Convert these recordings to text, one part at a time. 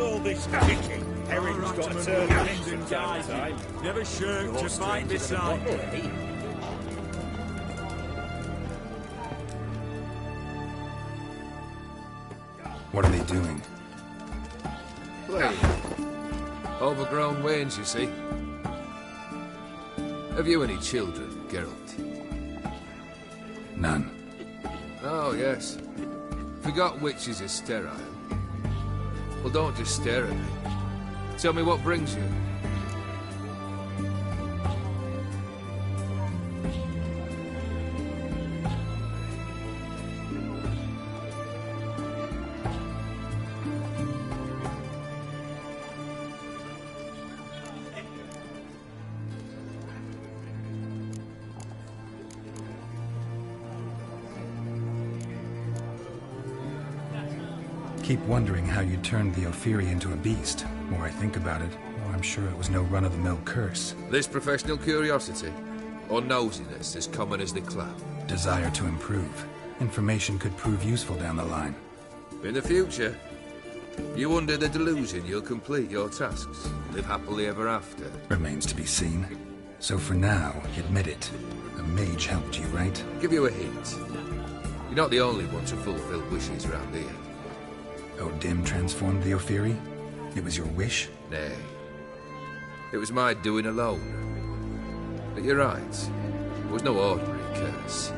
all this kicking? Herring's got to turn heads from time to time. Never shirk to fight beside me. What are they doing? Playing. Overgrown wains, you see. Have you any children, Geralt? None. Oh, yes. Forgot witches are sterile. Well, don't just stare at me. Tell me what brings you. Keep wondering how you turned the Ophiri into a beast. The more I think about it, the more I'm sure it was no run-of-the-mill curse. This professional curiosity, or nosiness as common as the clap? Desire to improve. Information could prove useful down the line. In the future, you under the delusion you'll complete your tasks, live happily ever after. Remains to be seen. So for now, admit it. A mage helped you, right? Give you a hint. You're not the only one to fulfill wishes around here. O'Dim transformed the Ophiri? It was your wish? Nay. It was my doing alone. But you're right. It was no ordinary curse.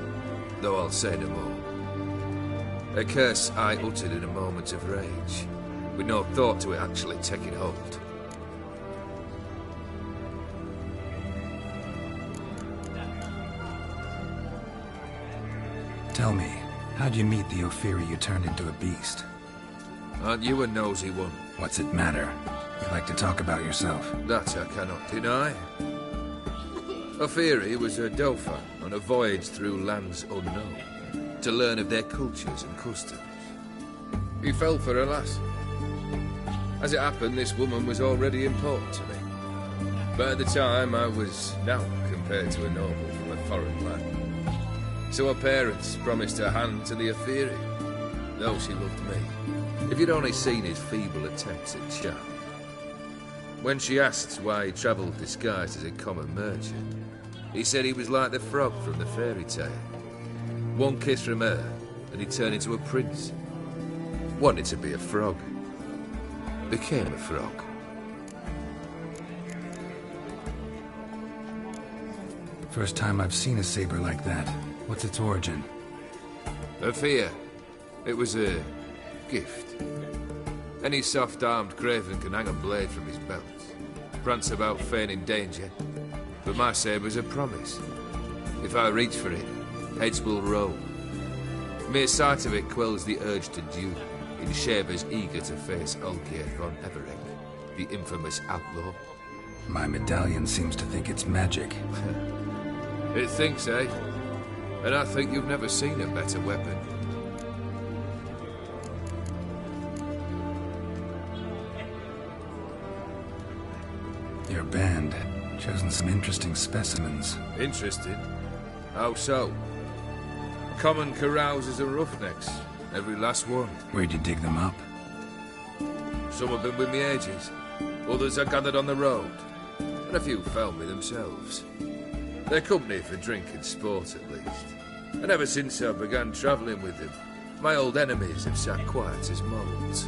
Though I'll say no more. A curse I uttered in a moment of rage, with no thought to it actually taking hold. Tell me, how'd you meet the Ophiri you turned into a beast? Aren't you a nosy one? What's it matter? You like to talk about yourself. That I cannot deny. Ophiri was a Dauphin on a voyage through lands unknown, to learn of their cultures and customs. He fell for a lass. As it happened, this woman was already important to me. But at the time, I was naught compared to a noble from a foreign land. So her parents promised her hand to the Ophiri, though she loved me. If you'd only seen his feeble attempts at charm. When she asked why he travelled disguised as a common merchant, he said he was like the frog from the fairy tale. One kiss from her, and he turned into a prince. Wanted to be a frog. Became a frog. First time I've seen a saber like that. What's its origin? A fear. It was a gift. Any soft-armed craven can hang a blade from his belt, prance about feigning danger, but my saber's a promise. If I reach for it, heads will roll. Mere sight of it quells the urge to duel, in shavers eager to face Olgierd von Everett, the infamous outlaw. My medallion seems to think it's magic. It thinks, eh? And I think you've never seen a better weapon. Your band, chosen some interesting specimens. Interesting? How so? Common carousers and roughnecks, every last one. Where'd you dig them up? Some have been with me ages, others I gathered on the road, and a few found me themselves. They're company for drink and sport at least, and ever since I began travelling with them, my old enemies have sat quiet as moles.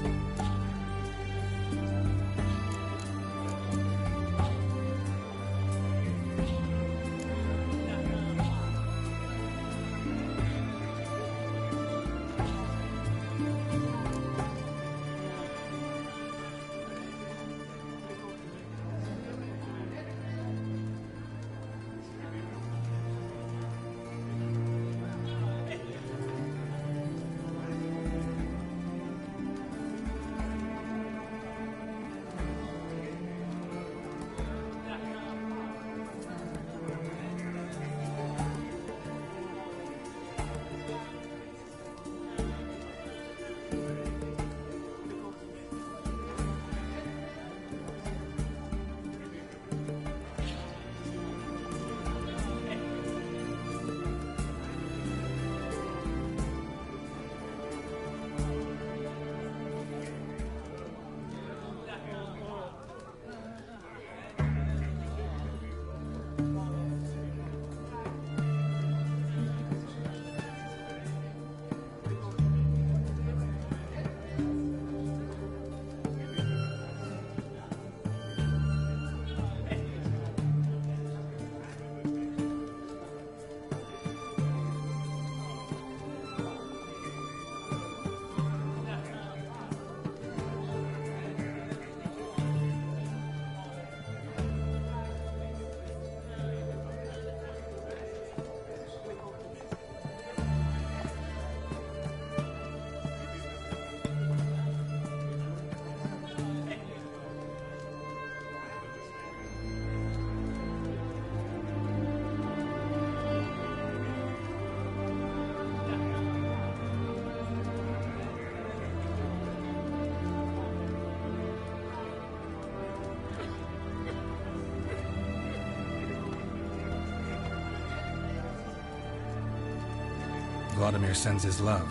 Vladimir sends his love.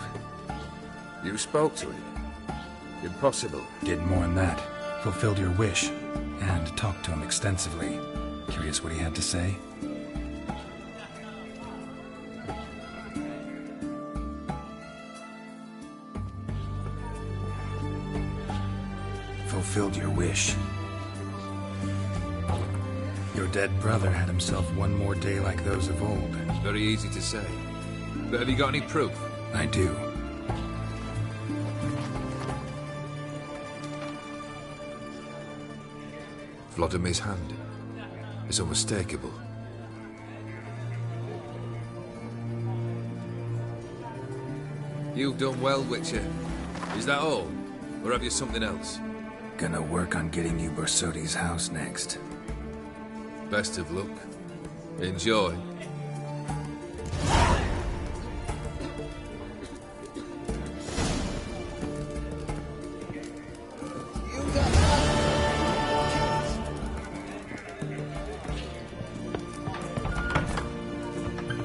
You spoke to him? Impossible. Did more than that. Fulfilled your wish. And talked to him extensively. Curious what he had to say? Fulfilled your wish. Your dead brother had himself one more day like those of old. Very easy to say. But have you got any proof? I do. Vladimir's hand is unmistakable. You've done well, Witcher. Is that all? Or have you something else? Gonna work on getting you Bersodi's house next. Best of luck. Enjoy.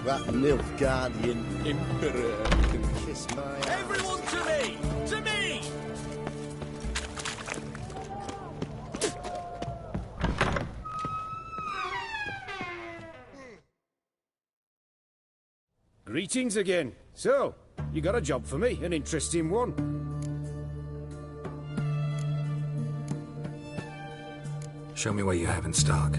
That Nilfgaardian Emperor can kiss my ass. Everyone to me! To me! Greetings again. So, you got a job for me, an interesting one. Show me what you have in stock.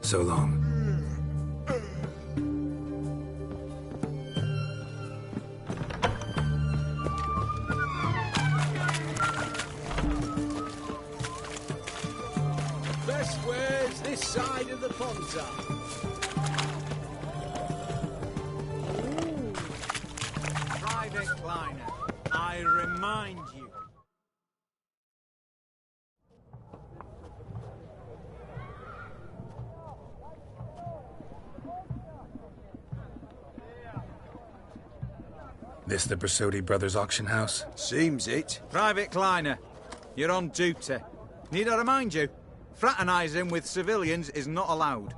So long. Best wares this side of the Ponza. Private Kleiner, I remind you. This the Bersodi Brothers auction house? Seems it. Private Kleiner, you're on duty. Need I remind you? Fraternising with civilians is not allowed.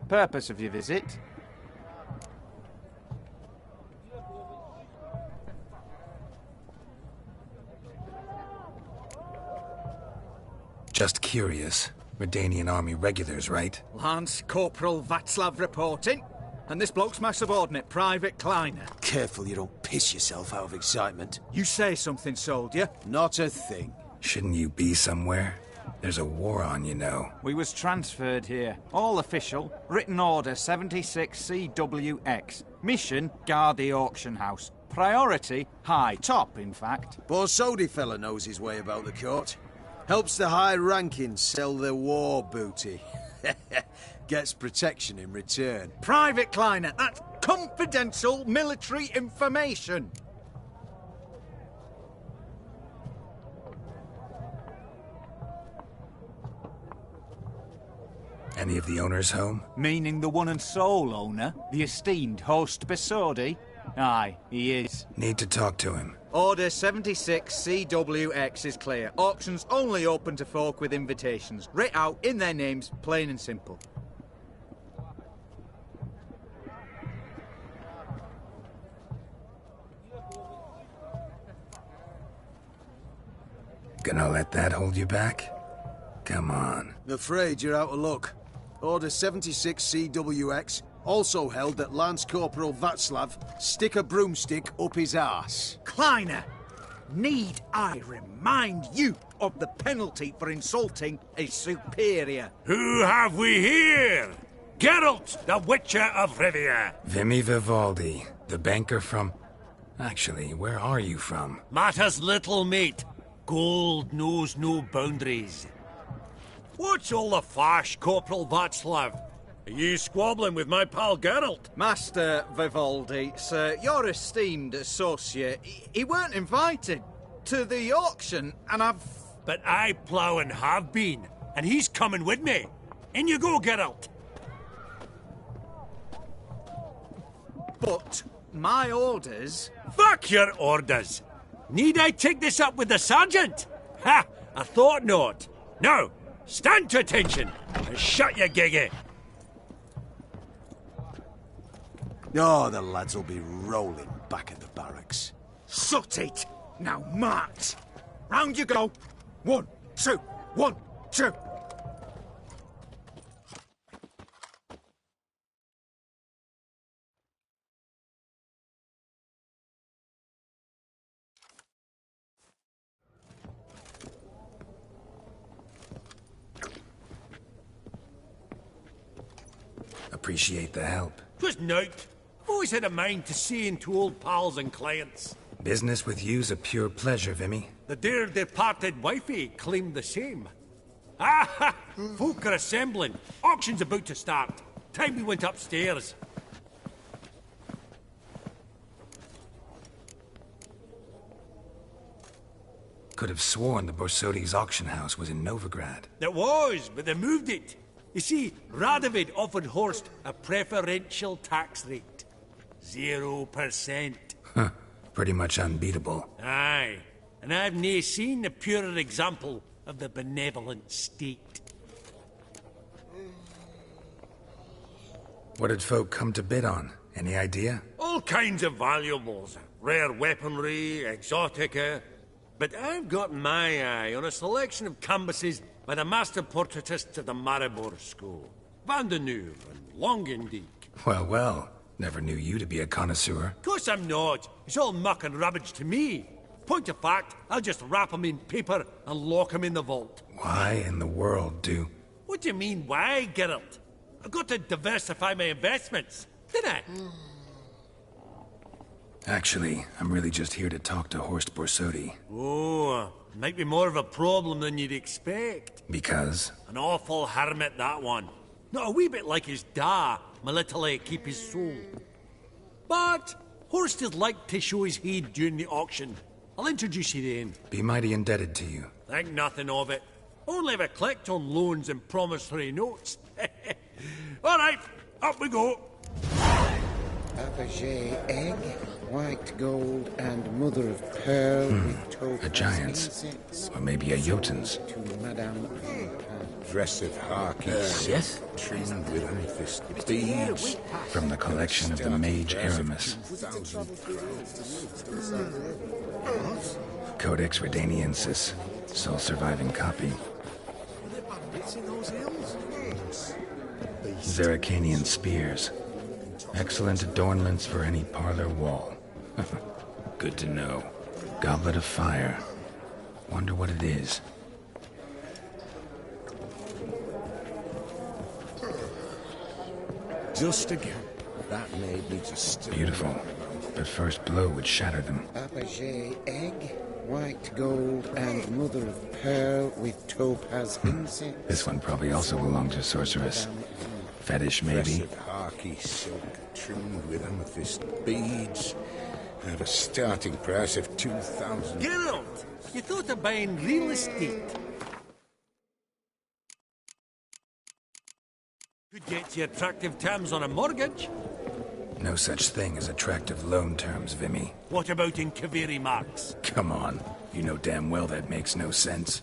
Purpose of your visit? Just curious. Redanian army regulars, right? Lance Corporal Václav reporting. And this bloke's my subordinate, Private Kleiner. Careful you don't piss yourself out of excitement. You say something, soldier. Not a thing. Shouldn't you be somewhere? There's a war on, you know. We was transferred here. All official. Written order 76 CWX. Mission, guard the auction house. Priority, high. Top, in fact. Borsodi fella knows his way about the court. Helps the high rankings sell their war booty. Gets protection in return. Private Kleiner, that's confidential military information. Any of the owners home? Meaning the one and sole owner, the esteemed host Bersodi? Aye, he is. Need to talk to him. Order 76 CWX is clear. Auctions only open to folk with invitations. Writ out in their names, plain and simple. Gonna let that hold you back? Come on. I'm afraid you're out of luck. Order 76 CWX also held that Lance Corporal Václav stick a broomstick up his arse. Kleiner, need I remind you of the penalty for insulting a superior? Who have we here? Geralt, the Witcher of Rivia. Vimy Vivaldi, the banker from... Actually, where are you from? Matters little, mate. Gold knows no boundaries. What's all the fash, Corporal Václav? Are you squabbling with my pal Geralt? Master Vivaldi, sir, your esteemed associate, he weren't invited to the auction, and I've... But I plough and have been, and he's coming with me. In you go, Geralt. But my orders... Fuck your orders. Need I take this up with the sergeant? Ha! I thought not. Now, stand to attention and shut your giggy. Oh, the lads will be rolling back at the barracks. Sut it! Now march! Round you go! 1, 2, 1, 2! Appreciate the help. 'Twas nowt. Always had a mind to see into old pals and clients. Business with you's a pure pleasure, Vimy. The dear departed wifey claimed the same. Ah ha! Folk are assembling. Auction's about to start. Time we went upstairs. Could have sworn the Borsodi's auction house was in Novigrad. It was, but they moved it. You see, Radovid offered Horst a preferential tax rate. 0%. Huh. Pretty much unbeatable. Aye. And I've nae seen a purer example of the benevolent state. What did folk come to bid on? Any idea? All kinds of valuables. Rare weaponry, exotica. But I've got my eye on a selection of canvases by the master portraitists of the Maribor School. Van de Neuve and Longendijk. Well, well. Never knew you to be a connoisseur. Course I'm not. It's all muck and rubbish to me. Point of fact, I'll just wrap 'em in paper and lock 'em in the vault. Why in the world do... What do you mean, why, Geralt? I've got to diversify my investments, didn't I? Actually, I'm really just here to talk to Horst Borsodi. Oh, might be more of a problem than you'd expect. Because? An awful hermit, that one. Not a wee bit like his da, my little keep his soul. But Horst is like to show his head during the auction. I'll introduce you then. Be mighty indebted to you. Think nothing of it. Only if I collect on loans and promissory notes. All right, up we go. Fabergé egg, white gold, and mother of pearl with topaz A giant's. insects. Or maybe a Jotun's. To Madame Dress of harky yes? trimmed with amethyst beads. From the collection of the mage Aramis. Codex Redaniensis. Sole surviving copy. Zeracanian spears. Excellent adornments for any parlor wall. Good to know. Goblet of fire. Wonder what it is. Just again. That made me just... Beautiful. But first blow would shatter them. Fabergé egg, white gold, and mother of pearl with topaz insects. This one probably also belonged to Sorceress. Fetish, maybe? Dress of harky silk trimmed with amethyst beads. At a starting price of 2,000... Geralt, you thought of buying real estate. Could get you attractive terms on a mortgage. No such thing as attractive loan terms, Vimy. What about in Kaviri marks? Come on. You know damn well that makes no sense.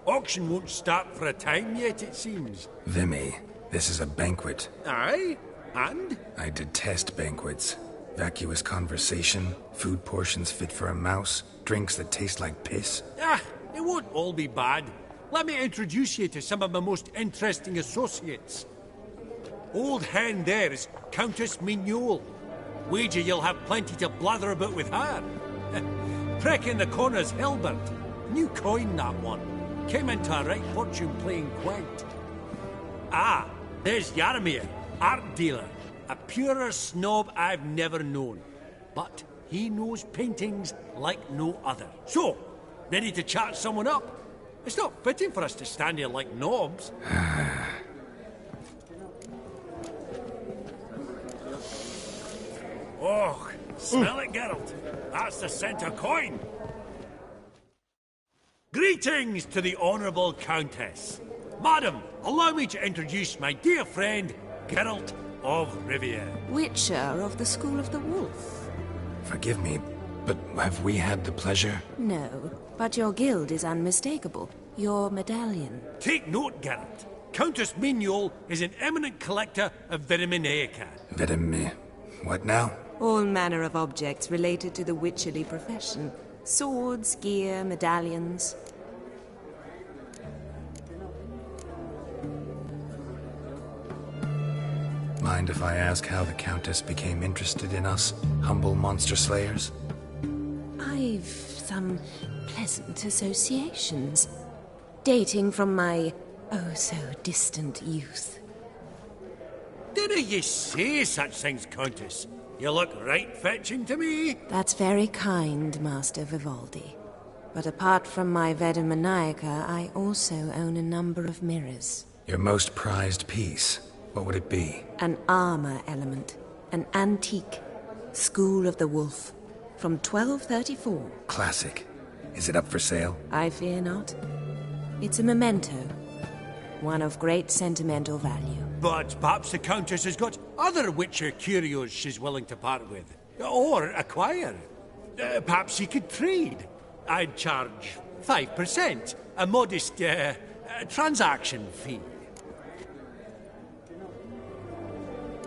Auction won't start for a time yet, it seems. Vimy, this is a banquet. Aye? And? I detest banquets. Vacuous conversation, food portions fit for a mouse, drinks that taste like piss. Ah, it won't all be bad. Let me introduce you to some of my most interesting associates. Old hen there is Countess Mignole. Wager you'll have plenty to blather about with her. Prick in the corner's Hilbert. New coin, that one. Came into a right fortune playing quite. Ah, there's Yarmir, art dealer. A purer snob I've never known. But he knows paintings like no other. So, ready to chat someone up? It's not fitting for us to stand here like knobs. Oh, smell it, Geralt. That's the centre coin. Greetings to the Honourable Countess. Madam, allow me to introduce my dear friend, Geralt of Rivia. Witcher of the School of the Wolf. Forgive me, but have we had the pleasure? No, but your guild is unmistakable. Your medallion. Take note, Geralt. Countess Mignole is an eminent collector of Vitaminaica. What now? All manner of objects related to the witcherly profession. Swords, gear, medallions. Mind if I ask how the Countess became interested in us, humble monster slayers? I've some pleasant associations, dating from my oh-so-distant youth. Didn't you say such things, Countess? You look right fetching to me. That's very kind, Master Vivaldi. But apart from my Veda Maniaca, I also own a number of mirrors. Your most prized piece, what would it be? An armor element. An antique. School of the Wolf. From 1234. Classic. Is it up for sale? I fear not. It's a memento. One of great sentimental value. But perhaps the Countess has got other Witcher curios she's willing to part with. Or acquire. Perhaps you could trade. I'd charge 5%. A modest, transaction fee.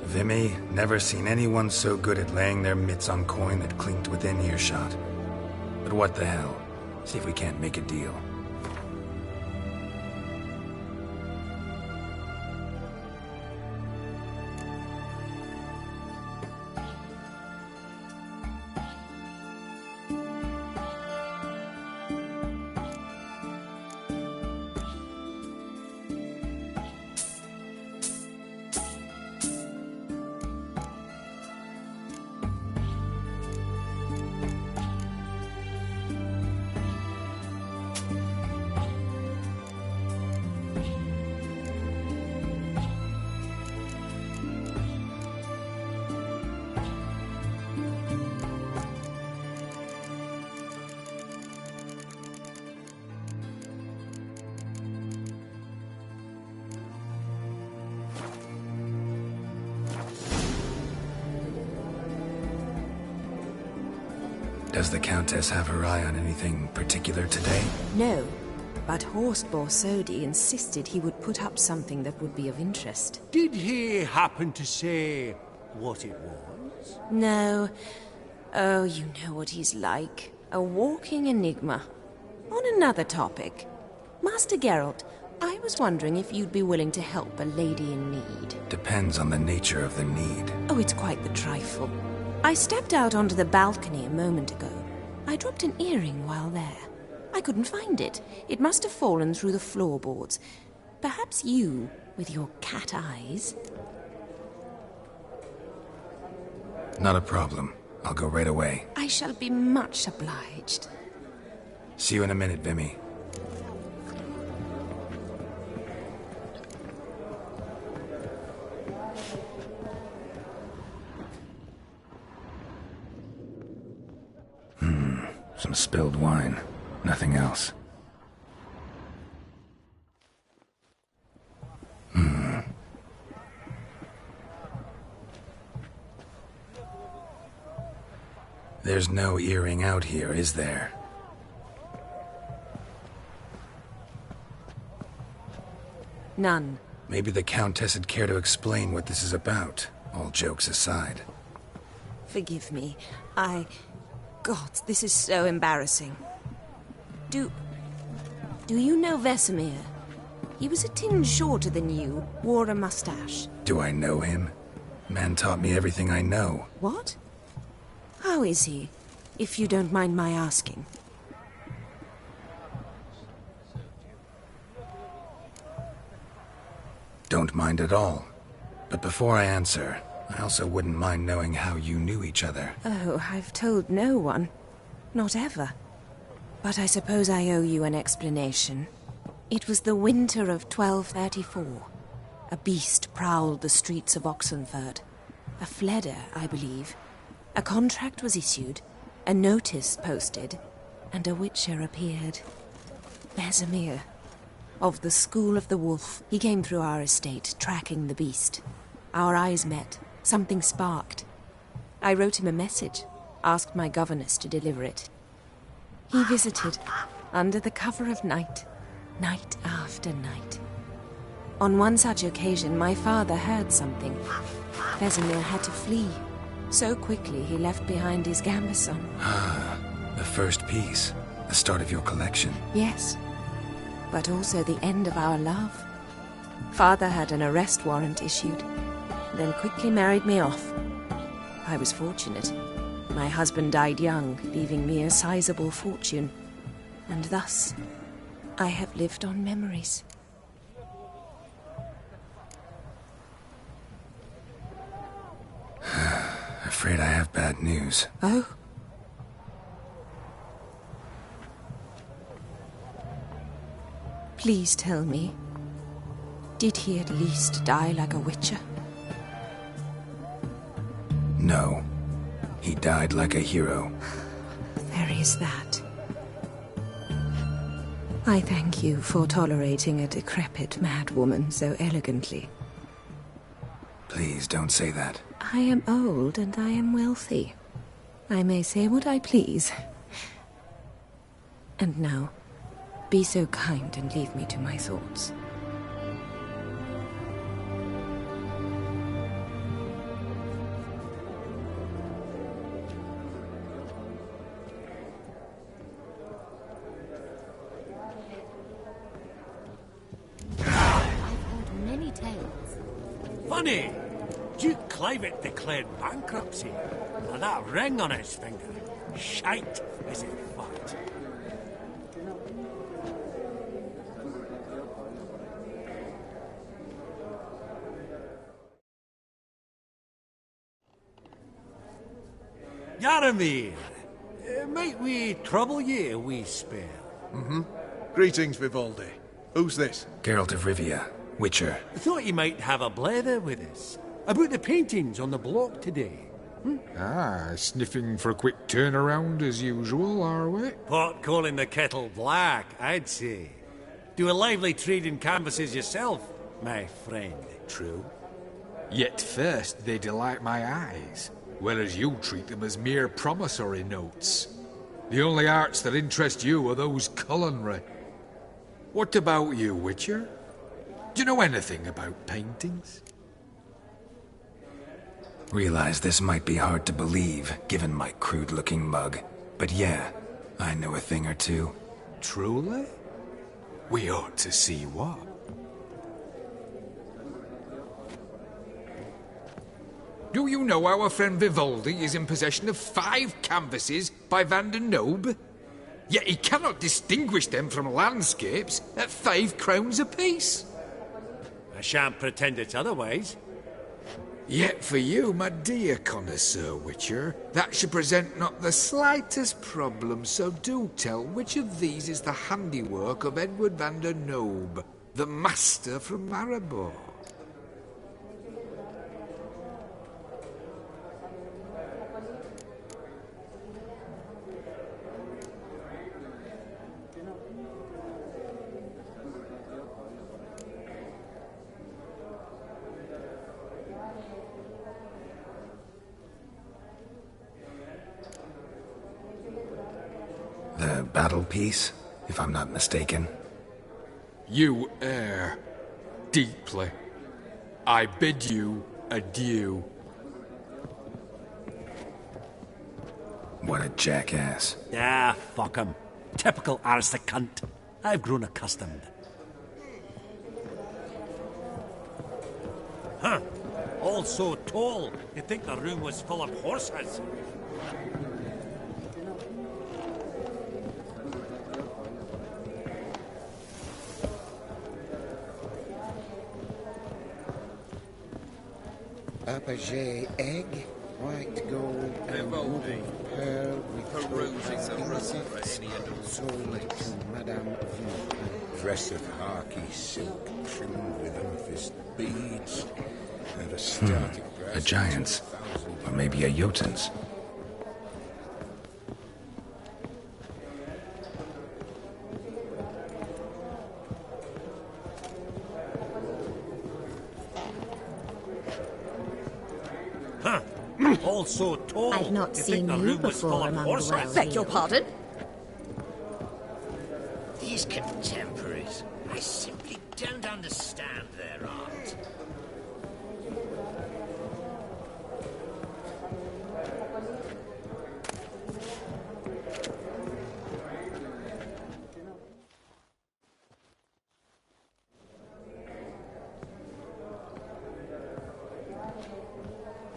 Vimy, never seen anyone so good at laying their mitts on coin that clinked within earshot. But what the hell? See if we can't make a deal. Does the Countess have her eye on anything particular today? No, but Horst Borsodi insisted he would put up something that would be of interest. Did he happen to say what it was? No. Oh, you know what he's like. A walking enigma. On another topic. Master Geralt, I was wondering if you'd be willing to help a lady in need. Depends on the nature of the need. Oh, it's quite the trifle. I stepped out onto the balcony a moment ago. I dropped an earring while there. I couldn't find it. It must have fallen through the floorboards. Perhaps you, with your cat eyes... Not a problem. I'll go right away. I shall be much obliged. See you in a minute, Vimy. Some spilled wine. Nothing else. There's no earring out here, is there? None. Maybe the Countess would care to explain what this is about, all jokes aside. Forgive me. God, this is so embarrassing. Do you know Vesemir? He was a tinge shorter than you, wore a mustache. Do I know him? Man taught me everything I know. What? How is he, if you don't mind my asking? Don't mind at all. But before I answer, I also wouldn't mind knowing how you knew each other. Oh, I've told no one. Not ever. But I suppose I owe you an explanation. It was the winter of 1234. A beast prowled the streets of Oxenford. A fledder, I believe. A contract was issued, a notice posted, and a witcher appeared. Vesemir. Of the School of the Wolf. He came through our estate, tracking the beast. Our eyes met. Something sparked. I wrote him a message, asked my governess to deliver it. He visited, under the cover of night, night after night. On one such occasion, my father heard something. Vesemir had to flee. So quickly, he left behind his gambeson. Ah, the first piece. The start of your collection. Yes, but also the end of our love. Father had an arrest warrant issued, then quickly married me off. I was fortunate. My husband died young, leaving me a sizable fortune. And thus, I have lived on memories. Afraid I have bad news. Oh? Please tell me, did he at least die like a witcher? No. He died like a hero. There is that. I thank you for tolerating a decrepit madwoman so elegantly. Please don't say that. I am old and I am wealthy. I may say what I please. And now, be so kind and leave me to my thoughts. Funny! Duke Clivet declared bankruptcy. And that ring on his finger. Shite, is it fact? Yaramir, might we trouble ye a wee spell? Greetings, Vivaldi. Who's this? Geralt of Rivia, Witcher. I thought you might have a blather with us. About the paintings on the block today. Ah, sniffing for a quick turnaround as usual, are we? Pot calling the kettle black, I'd say. Do a lively trade in canvases yourself, my friend. True. Yet first they delight my eyes, whereas you treat them as mere promissory notes. The only arts that interest you are those culinary. What about you, Witcher? Do you know anything about paintings? Realize this might be hard to believe, given my crude-looking mug. But yeah, I know a thing or two. Truly? We ought to see what. Do you know our friend Vivaldi is in possession of 5 canvases by Van der Nobe? Yet he cannot distinguish them from landscapes at 5 crowns apiece. I shan't pretend it's otherwise. Yet for you, my dear connoisseur Witcher, that should present not the slightest problem, so do tell which of these is the handiwork of Edward van der Nobe, the master from Maribor. subtle piece, if I'm not mistaken. You err deeply. I bid you adieu. What a jackass. Ah, fuck him. Typical arse cunt. I've grown accustomed. Huh. All so tall, you'd think the room was full of horses. Apogee egg, white gold, and mother of pearl with topaz insects, sold to Madame V. Dress of harky silk trimmed with amethyst beads. And a starting price. A giant's. Or maybe a Jotun's. Huh. All so tall. I've not you'd seen think the you room was full before of among the horses. well. Beg your pardon? These contemporaries, I simply don't understand their art.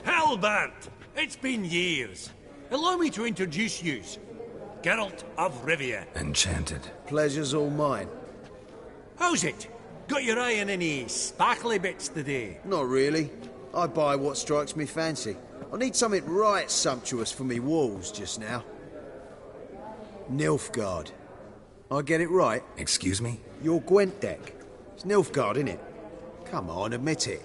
Halbert! It's been years. Allow me to introduce yous. Geralt of Rivia. Enchanted. Pleasure's all mine. How's it? Got your eye on any sparkly bits today? Not really. I buy what strikes me fancy. I need something right sumptuous for me walls just now. Nilfgaard. I get it right? Excuse me? Your Gwent deck. It's Nilfgaard, innit? Come on, admit it.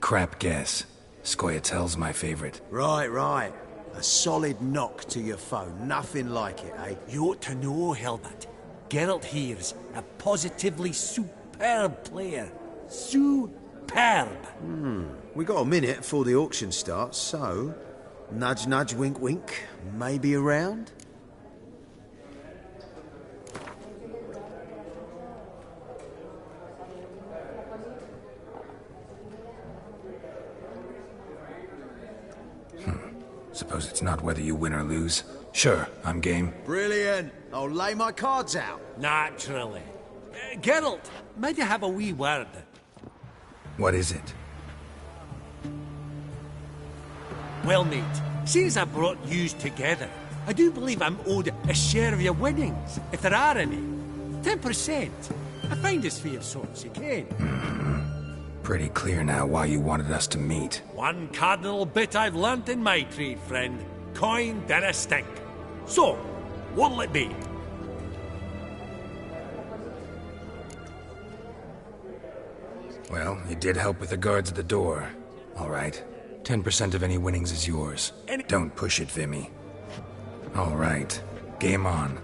Crap guess. Scoia'tael's my favorite. Right. A solid knock to your phone. Nothing like it, eh? You ought to know, Helbert. Geralt here's a positively superb player. Superb. We got a minute before the auction starts, so... Nudge, nudge, wink, wink. Maybe around? Suppose it's not whether you win or lose. Sure, I'm game. Brilliant. I'll lay my cards out. Naturally. Geralt, might you have a wee word? What is it? Well, mate, seeing as I brought yous together, I do believe I'm owed a share of your winnings, if there are any. 10%. I find this for your sorts, you can. Pretty clear now why you wanted us to meet. One cardinal bit I've learnt in my trade, friend. Coin dinna stink. So, what'll it be? Well, you did help with the guards at the door. All right. 10% of any winnings is yours. Don't push it, Vimy. All right. Game on.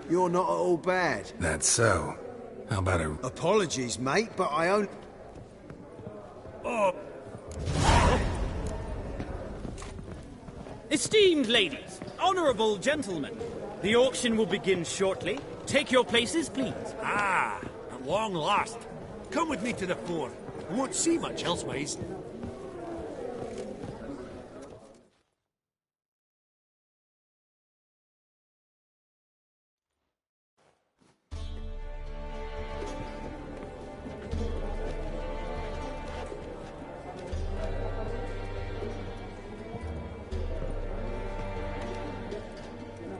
You're not at all bad. That's so. How about a... Apologies, mate, but I own... Oh, Esteemed ladies, honourable gentlemen, the auction will begin shortly. Take your places, please. at long last. Come with me to the fore. I won't see much elsewise.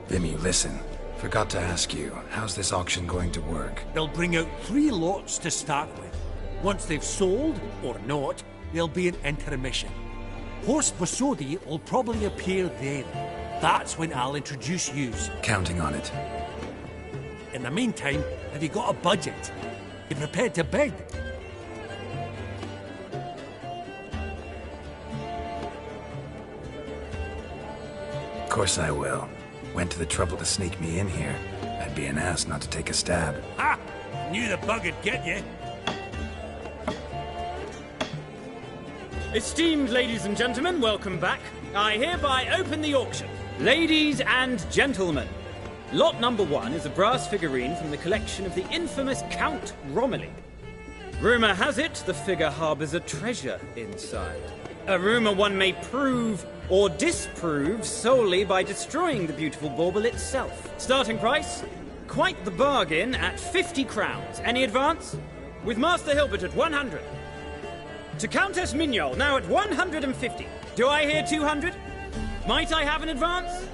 Vimy, listen. Forgot to ask you, how's this auction going to work? They'll bring out 3 lots to start with. Once they've sold, or not, there'll be an intermission. Horst Vasodi will probably appear then. That's when I'll introduce yous. Counting on it. In the meantime, have you got a budget? You prepared to bid? Of course I will. Went to the trouble to sneak me in here. I'd be an ass not to take a stab. Ha! Knew the bug would get you. Esteemed ladies and gentlemen, welcome back. I hereby open the auction. Ladies and gentlemen, lot number 1 is a brass figurine from the collection of the infamous Count Romilly. Rumour has it the figure harbours a treasure inside. A rumour one may prove or disprove solely by destroying the beautiful bauble itself. Starting price? Quite the bargain at 50 crowns. Any advance? With Master Hilbert at 100. To Countess Mignol, now at 150. Do I hear 200? Might I have an advance?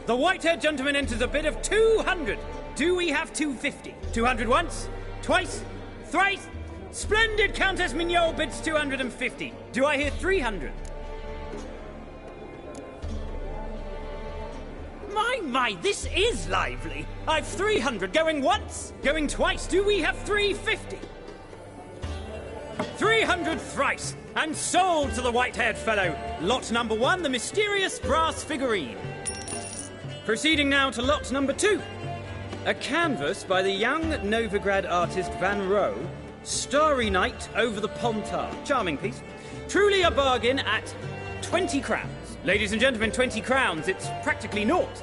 The white-haired gentleman enters a bid of 200. Do we have 250? 200 once? Twice? Thrice? Splendid! Countess Mignol bids 250. Do I hear 300? My, this is lively. I've 300 going once, going twice. Do we have 350? 300 thrice, and sold to the white-haired fellow. Lot number 1, the mysterious brass figurine. Proceeding now to lot number 2. A canvas by the young Novigrad artist Van Rohe, Starry Night over the Pontar. Charming piece. Truly a bargain at 20 crowns. Ladies and gentlemen, 20 crowns. It's practically naught.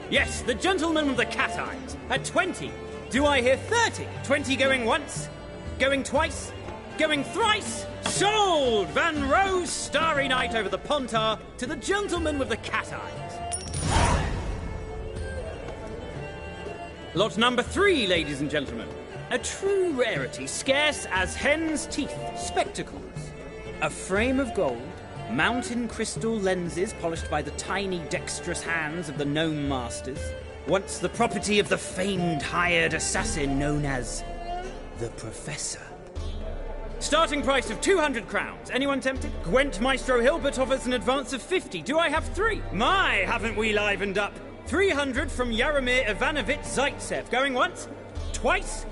Yes, the gentleman with the cat eyes at 20. Do I hear 30? 20 going once, going twice, going thrice. Sold! Van Rohe's Starry Night over the Pontar to the gentleman with the cat eyes. Lot number 3, ladies and gentlemen. A true rarity, scarce as hen's teeth. Spectacles. A frame of gold, mountain crystal lenses polished by the tiny, dexterous hands of the gnome masters. Once the property of the famed hired assassin known as the Professor. Starting price of 200 crowns. Anyone tempted? Gwent Maestro Hilbert offers an advance of 50. Do I have 3? My, haven't we livened up? 300 from Yaromir Ivanovich Zaitsev. Going once? Twice?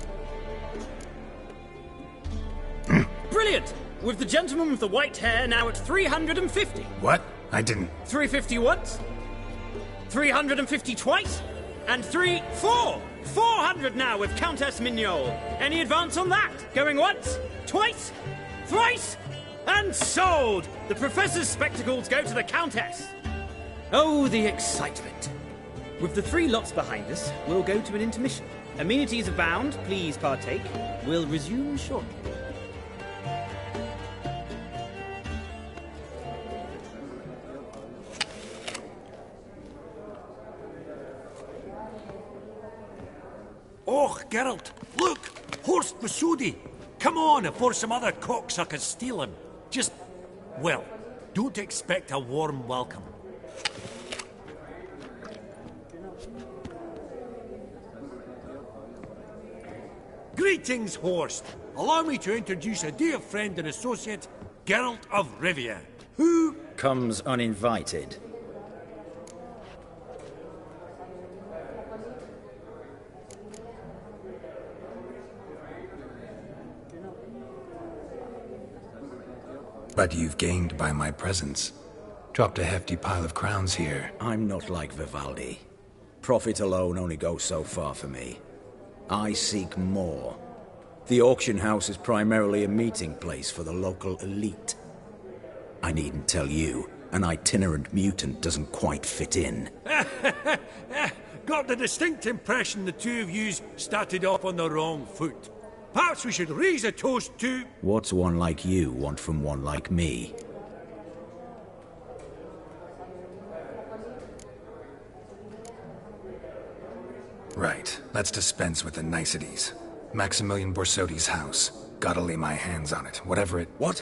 Brilliant! With the gentleman with the white hair now at 350. What? I didn't... 350 once? 350 twice? And 400 now with Countess Mignol. Any advance on that? Going once? Twice? Thrice? And sold! The Professor's spectacles go to the Countess. Oh, the excitement. With the 3 lots behind us, we'll go to an intermission. Amenities abound, please partake. We'll resume shortly. Oh, Geralt, look! Horst Vasodi! Come on before some other cocksuckers steal him. Just, well, don't expect a warm welcome. Greetings, Horst. Allow me to introduce a dear friend and associate, Geralt of Rivia, who... comes uninvited. But you've gained by my presence. Dropped a hefty pile of crowns here. I'm not like Vivaldi. Profit alone only goes so far for me. I seek more. The auction house is primarily a meeting place for the local elite. I needn't tell you, an itinerant mutant doesn't quite fit in. Got the distinct impression the two of yous started off on the wrong foot. Perhaps we should raise a toast to... What's one like you want from one like me? Right. Let's dispense with the niceties. Maximilian Borsodi's house. Gotta lay my hands on it, whatever it... What?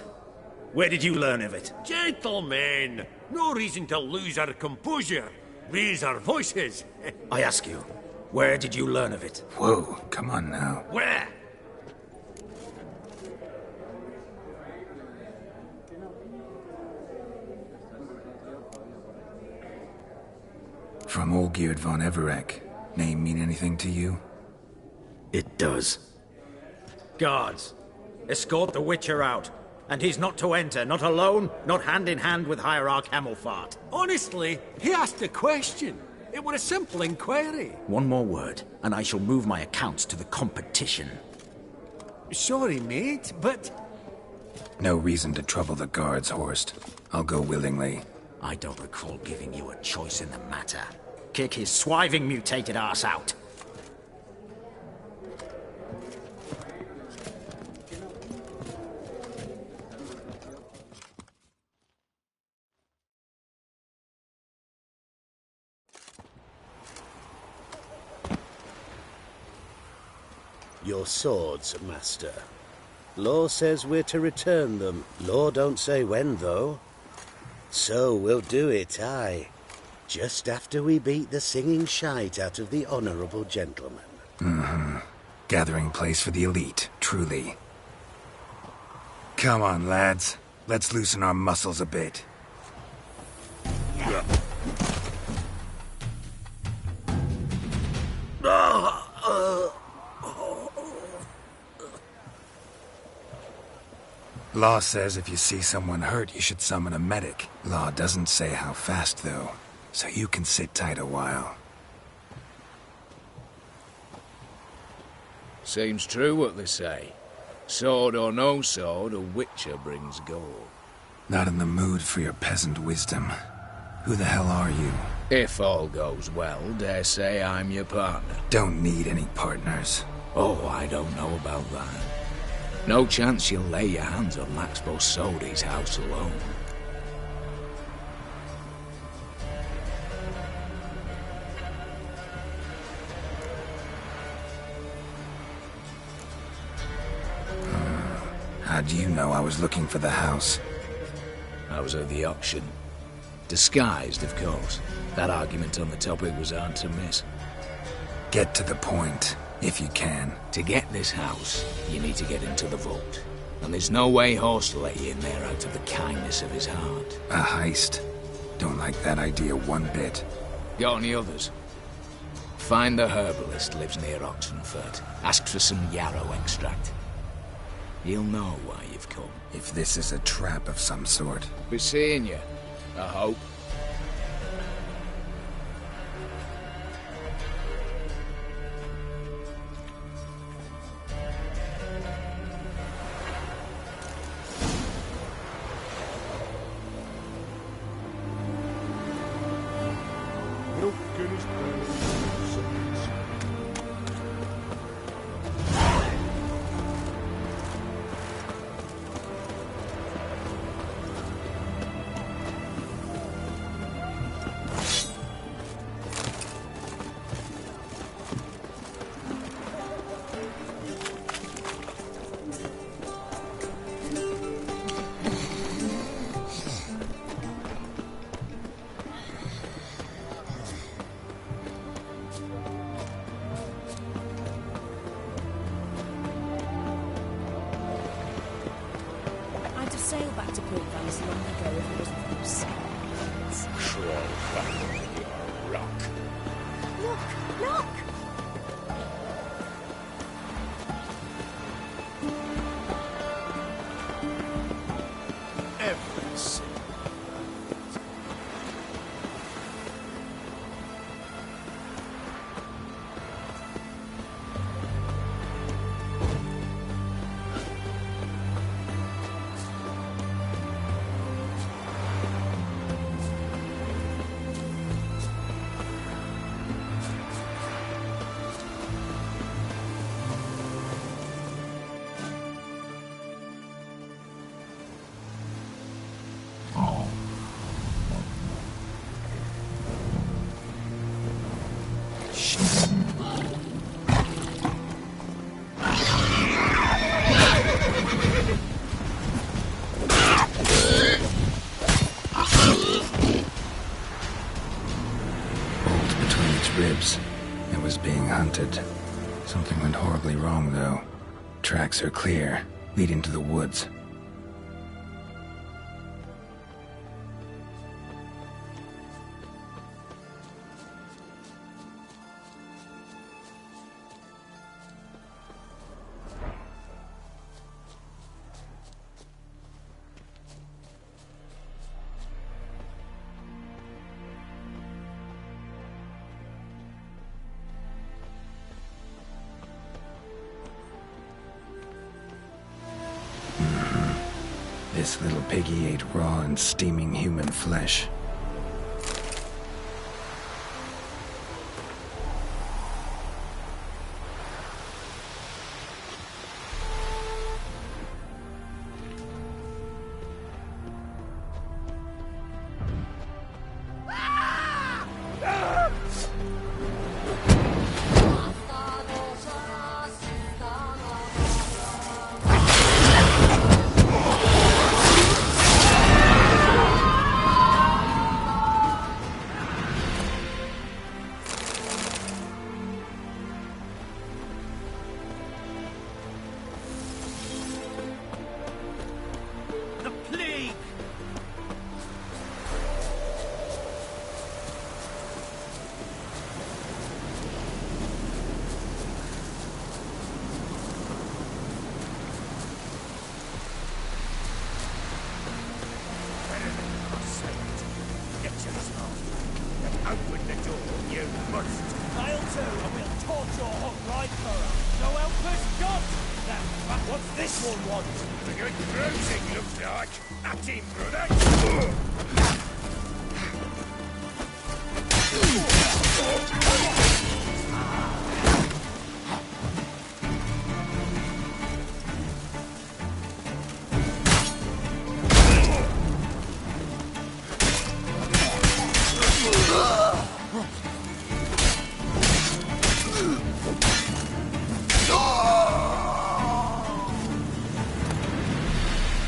Where did you learn of it? Gentlemen, no reason to lose our composure. Raise our voices. I ask you, where did you learn of it? Whoa, come on now. Where? From Olgierd von Everek. Name mean anything to you? It does. Guards, escort the Witcher out. And he's not to enter, not alone, not hand in hand with Hierarch Hammelfart. Honestly, he asked a question. It was a simple inquiry. One more word, and I shall move my accounts to the competition. Sorry, mate, but... No reason to trouble the guards, Horst. I'll go willingly. I don't recall giving you a choice in the matter. Kick his swiving mutated ass out. Your swords, Master. Law says we're to return them. Law don't say when, though. So we'll do it, aye. Just after we beat the singing shite out of the honourable gentleman. Mm-hmm. Gathering place for the elite, truly. Come on, lads. Let's loosen our muscles a bit. Law says if you see someone hurt, you should summon a medic. Law doesn't say how fast, though, so you can sit tight a while. Seems true what they say. Sword or no sword, a witcher brings gold. Not in the mood for your peasant wisdom. Who the hell are you? If all goes well, dare say I'm your partner. Don't need any partners. Oh, I don't know about that. No chance you'll lay your hands on Max Borsodi's house alone. How do you know I was looking for the house? I was at the auction. Disguised, of course. That argument on the topic was hard to miss. Get to the point, if you can. To get this house, you need to get into the vault. And there's no way Horst will let you in there out of the kindness of his heart. A heist? Don't like that idea one bit. Got any others? Find the herbalist lives near Oxenfurt. Ask for some yarrow extract. He'll know why you've come. If this is a trap of some sort. Be seeing you, I hope. Sail back to Port Valley long ago if it wasn't for those sirens. Crawl back over your rock. Look! Look! Every single haunted. Something went horribly wrong, though. Tracks are clear, leading to the woods. This little piggy ate raw and steaming human flesh.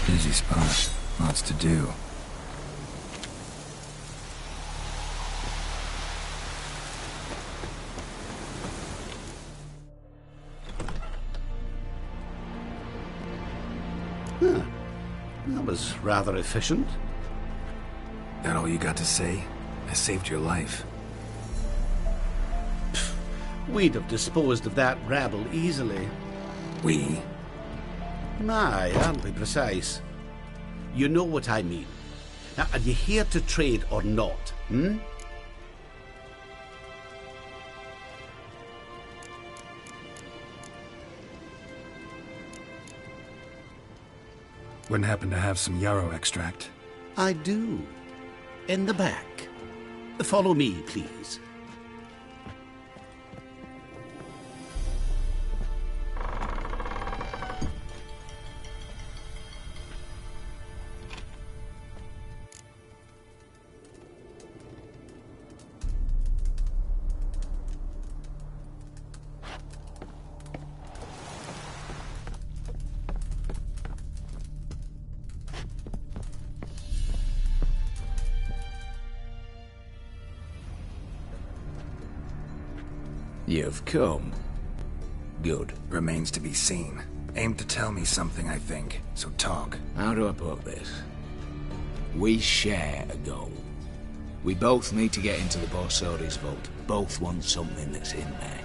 Busy spot. Lots to do. Huh. That was rather efficient. That all you got to say? I saved your life. We'd have disposed of that rabble easily. We? My, aren't we precise? You know what I mean. Now, are you here to trade or not, hmm? Wouldn't happen to have some yarrow extract? I do. In the back. Follow me, please. You've come. Good. Remains to be seen. Aim to tell me something, I think. So talk. How do I put this? We share a goal. We both need to get into the Borsodi's vault. Both want something that's in there.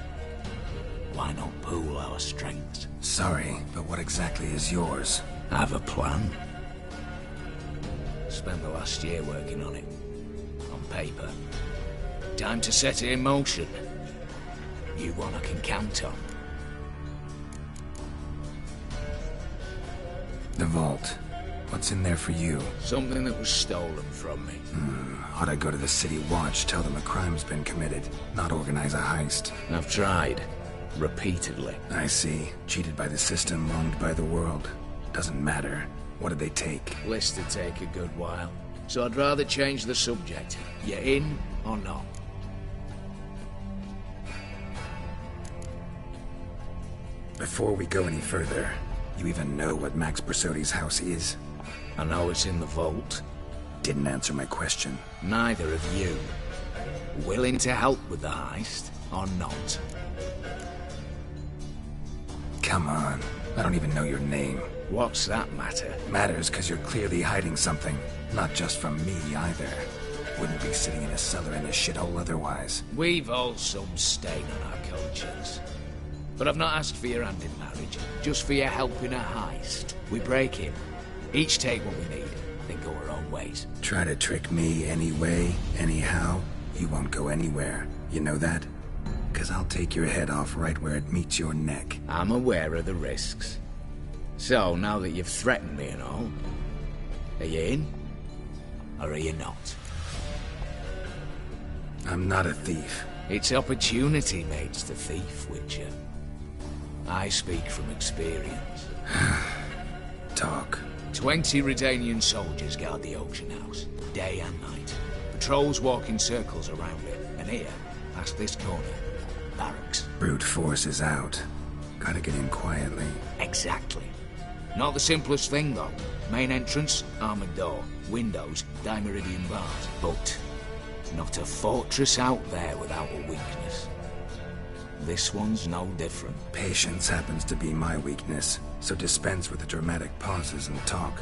Why not pool our strengths? Sorry, but what exactly is yours? I have a plan. Spent the last year working on it. On paper. Time to set it in motion. You one I can count on. The vault. What's in there for you? Something that was stolen from me. Ought I go to the City Watch, tell them a crime's been committed, not organize a heist? I've tried. Repeatedly. I see. Cheated by the system, wronged by the world. Doesn't matter. What did they take? List to take a good while. So I'd rather change the subject. You in or not? Before we go any further, you even know what Max Borsodi's house is? I know it's in the vault. Didn't answer my question. Neither of you. Willing to help with the heist, or not? Come on. I don't even know your name. What's that matter? Matters because you're clearly hiding something. Not just from me, either. Wouldn't be sitting in a cellar in a shithole otherwise. We've all some stain on our conscience. But I've not asked for your hand in marriage, just for your help in a heist. We break in, each take what we need, then go our own ways. Try to trick me anyway, anyhow, you won't go anywhere. You know that? 'Cause I'll take your head off right where it meets your neck. I'm aware of the risks. So, now that you've threatened me and all, are you in? Or are you not? I'm not a thief. It's opportunity makes the thief, Witcher. I speak from experience. Talk. 20 Redanian soldiers guard the auction house, day and night. Patrols walk in circles around it, and here, past this corner, barracks. Brute force is out. Gotta get in quietly. Exactly. Not the simplest thing, though. Main entrance, armored door. Windows, dimeridian bars. But not a fortress out there without a weakness. This one's no different. Patience happens to be my weakness, so dispense with the dramatic pauses and talk.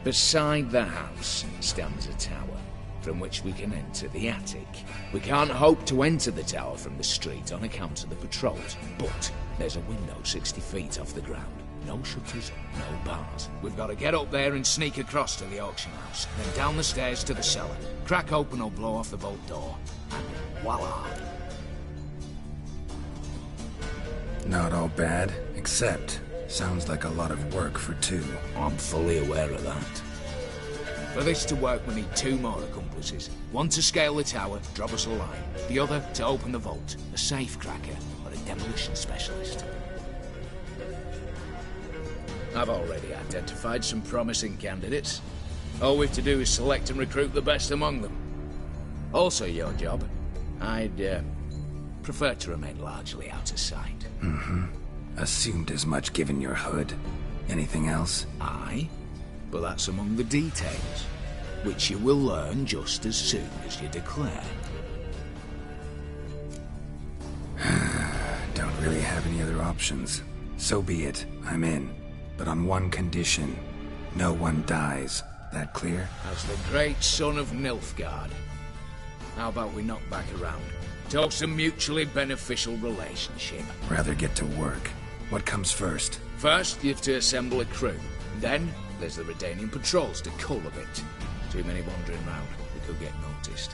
Beside the house stands a tower, from which we can enter the attic. We can't hope to enter the tower from the street on account of the patrols, but there's a window 60 feet off the ground. No shutters, no bars. We've got to get up there and sneak across to the auction house, then down the stairs to the cellar, crack open or blow off the vault door, and voila! Not all bad, except sounds like a lot of work for two. I'm fully aware of that. For this to work, we need 2 more accomplices. One to scale the tower, drop us a line. The other to open the vault, a safe cracker or a demolition specialist. I've already identified some promising candidates. All we've to do is select and recruit the best among them. Also your job. I'd prefer to remain largely out of sight. Assumed as much given your hood. Anything else? Aye, but that's among the details, which you will learn just as soon as you declare. Don't really have any other options. So be it, I'm in. But on one condition. No one dies. That clear? As the great son of Nilfgaard. How about we knock back around? Talk some mutually beneficial relationship. Rather get to work. What comes first? First, you have to assemble a crew. Then, there's the Redanian patrols to cull a bit. Too many wandering round. We could get noticed.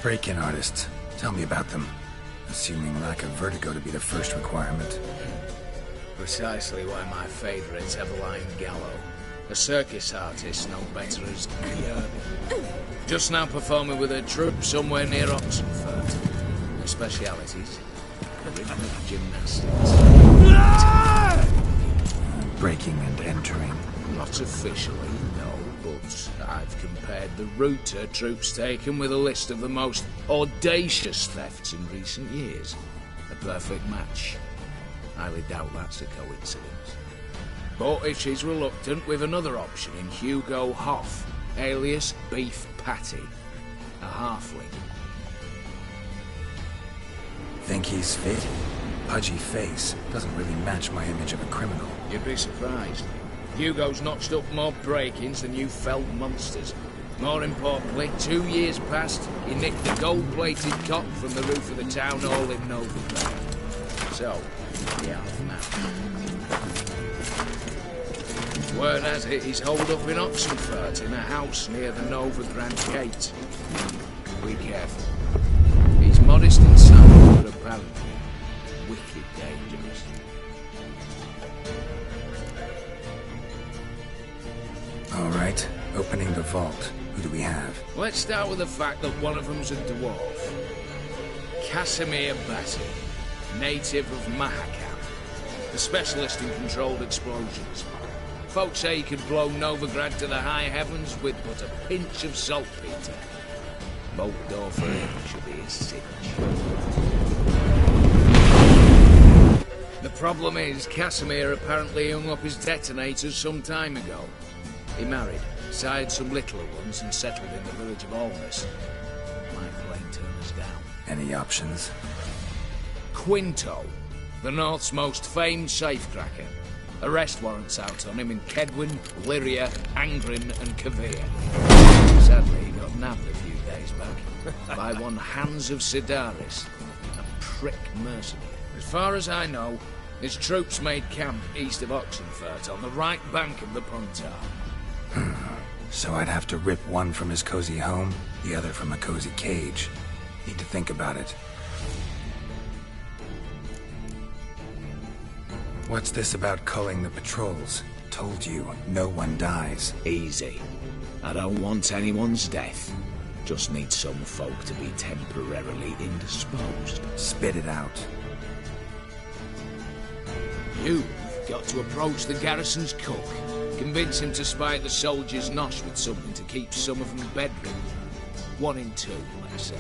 Break-in artists. Tell me about them. Assuming lack of vertigo to be the first requirement. Precisely why my favourite's Eveline Gallo. A circus artist no better as Kirby. Just now performing with her troupe somewhere near Oxenfurt. Her specialities? Rhythmic gymnastics. Breaking and entering. Not officially, no, but I've compared the route her troops taken with a list of the most audacious thefts in recent years. A perfect match. Highly doubt that's a coincidence. But if she's reluctant, we've another option in Hugo Hoff, alias Beef Patty. A halfling. Think he's fit? Pudgy face. Doesn't really match my image of a criminal. You'd be surprised. Hugo's notched up more break-ins than you felled monsters. More importantly, 2 years past, he nicked the gold-plated cot from the roof of the town hall in Novigrad. So, the aftermath. Word has it he's holed up in Oxenfurt in a house near the Novigrad gate. Be careful. He's modest and sound, but apparently wicked dangerous. All right, opening the vault. Who do we have? Let's start with the fact that one of them's a dwarf. Casimir Bassi, native of Mahakam, a specialist in controlled explosions. Folks say he could blow Novigrad to the high heavens with but a pinch of saltpeter. Bolt door for him should be a cinch. The problem is, Casimir apparently hung up his detonators some time ago. He married, sired some littler ones, and settled in the village of Alness. Might plain turn us down. Any options? Quinto, the North's most famed safecracker. Arrest warrants out on him in Kedwin, Lyria, Angrin, and Kavir. Sadly, he got nabbed a few days back by one Hans of Sidaris, a prick mercenary. As far as I know, his troops made camp east of Oxenfurt on the right bank of the Pontar. So I'd have to rip one from his cozy home, the other from a cozy cage. Need to think about it. What's this about culling the patrols? Told you, no one dies. Easy. I don't want anyone's death. Just need some folk to be temporarily indisposed. Spit it out. You've got to approach the garrison's cook. Convince him to spite the soldiers' nosh with something to keep some of them bedridden. 1 in 2, let's say.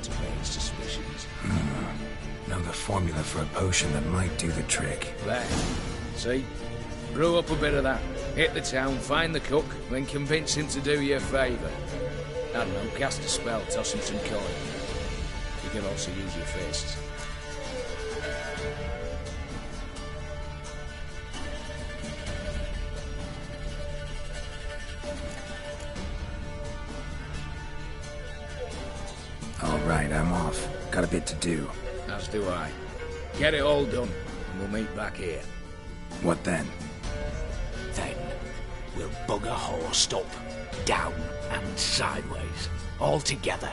To raise suspicions. Know the formula for a potion that might do the trick. There. See? Brew up a bit of that. Hit the town, find the cook, then convince him to do you a favour. I don't know, cast a spell, toss him some coin. You can also use your fists. All right, I'm off. Got a bit to do. As do I. Get it all done, and we'll meet back here. What then? Then, we'll bugger horsed up, down and sideways, all together,